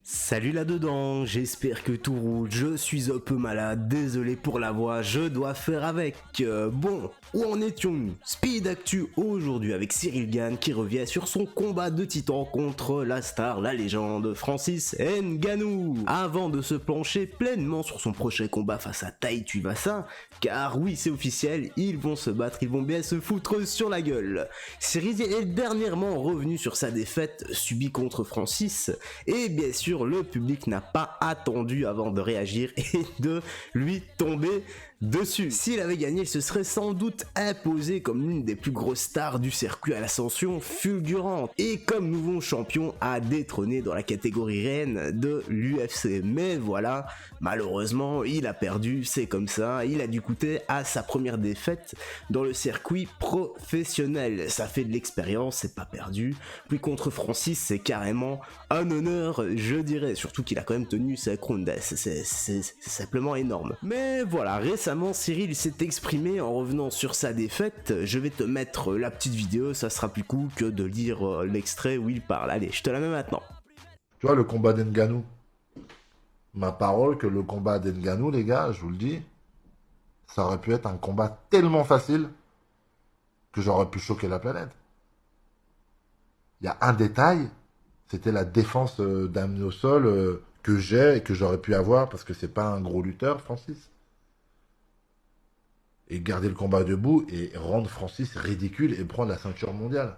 Salut là-dedans, j'espère que tout roule, je suis un peu malade, désolé pour la voix, je dois faire avec. Bon, où en étions-nous? Speed Actu aujourd'hui avec Cyril Gane qui revient sur son combat de titan contre la star, la légende Francis Ngannou. Avant de se pencher pleinement sur son prochain combat face à Tai Tuivasa, car oui c'est officiel, ils vont se battre, ils vont bien se foutre sur la gueule. Cyril est dernièrement revenu sur sa défaite subie contre Francis, et bien sûr le public n'a pas attendu avant de réagir et de lui tomber dessus. S'il avait gagné, il se serait sans doute imposé comme l'une des plus grosses stars du circuit à l'ascension fulgurante et comme nouveau champion à détrôner dans la catégorie reine de l'UFC. Mais voilà, malheureusement, il a perdu, c'est comme ça, il a dû coûter à sa première défaite dans le circuit professionnel. Ça fait de l'expérience, c'est pas perdu. Puis contre Francis, c'est carrément un honneur, je dirais, surtout qu'il a quand même tenu sa couronne, c'est simplement énorme. Mais voilà, récemment Cyril s'est exprimé en revenant sur sa défaite. Je vais te mettre la petite vidéo, ça sera plus cool que de lire l'extrait où il parle. Allez, je te la mets maintenant. Tu vois, le combat d'Ngannou, ma parole que le combat d'Ngannou, les gars, je vous le dis, ça aurait pu être un combat tellement facile que j'aurais pu choquer la planète. Il y a un détail, c'était la défense d'amener au sol que j'ai et que j'aurais pu avoir parce que c'est pas un gros lutteur, Francis. Et garder le combat debout et rendre Francis ridicule et prendre la ceinture mondiale.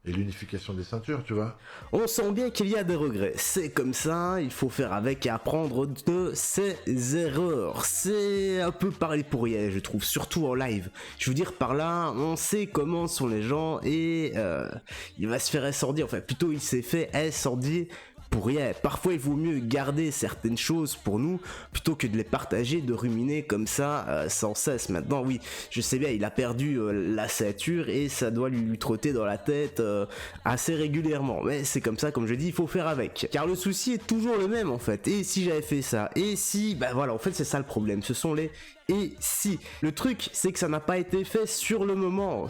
Et l'unification des ceintures, tu vois. On sent bien qu'il y a des regrets, c'est comme ça, il faut faire avec et apprendre de ses erreurs. C'est un peu parler pour rien, je trouve, surtout en live. Je veux dire, par là, on sait comment sont les gens et il va se faire incendier, enfin plutôt il s'est fait incendier pour rien. Parfois il vaut mieux garder certaines choses pour nous plutôt que de les partager, de ruminer comme ça sans cesse. Maintenant oui, je sais bien, il a perdu la ceinture et ça doit lui trotter dans la tête assez régulièrement, mais c'est comme ça, comme je dis, il faut faire avec, car le souci est toujours le même en fait. Et si j'avais fait ça, et si, bah voilà, en fait c'est ça le problème, ce sont les et si. Le truc, c'est que ça n'a pas été fait sur le moment.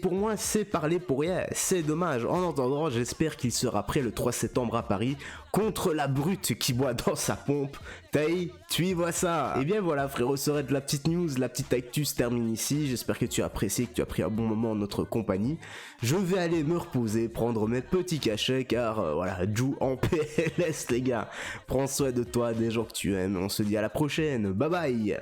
Pour moi, c'est parler pour rien. C'est dommage. En attendant, j'espère qu'il sera prêt le 3 septembre à Paris contre la brute qui boit dans sa pompe. Tai Tuivasa. Et bien voilà, frérot, ça serait de la petite news, la petite actu se termine ici. J'espère que tu as apprécié, que tu as pris un bon moment en notre compagnie. Je vais aller me reposer, prendre mes petits cachets, car voilà, joue en PLS, les gars. Prends soin de toi, des gens que tu aimes. On se dit à la prochaine. Bye bye.